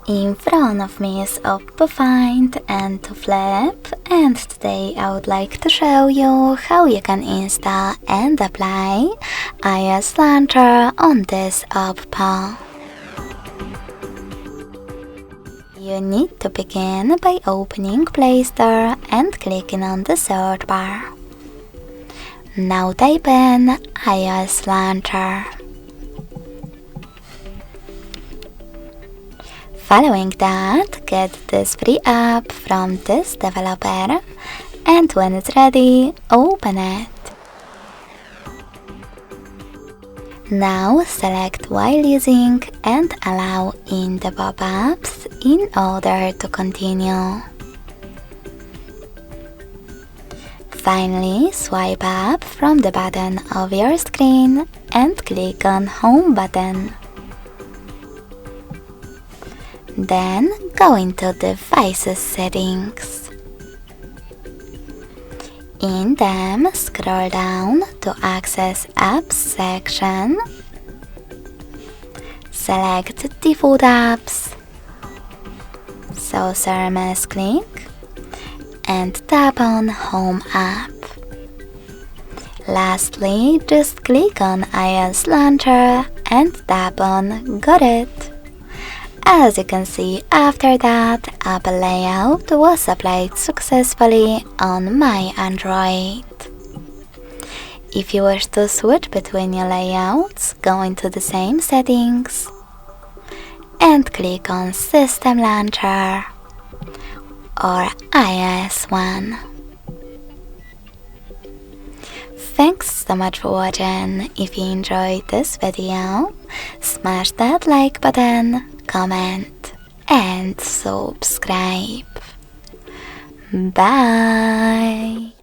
In front of me is OPPO Find N2 Flip, and today I would like to show you how you can install and apply iOS Launcher on this OPPO. You need to begin by opening Play Store and clicking on the search bar. Now type in iOS Launcher. Following that, get this free app from this developer, and when it's ready, open it. Now select while using and allow in the pop-ups in order to continue. Finally, swipe up from the bottom of your screen and click on Home button. Then go into Devices settings. In them, scroll down to access Apps section. Select Default Apps. So Thermos click and tap on Home app. Lastly, just click on iOS Launcher and tap on Got it. As you can see, after that, Apple layout was applied successfully on my Android. If you wish to switch between your layouts, go into the same settings and click on System Launcher or iOS one. Thanks so much for watching. If you enjoyed this video, smash that like button, comment and subscribe. Bye!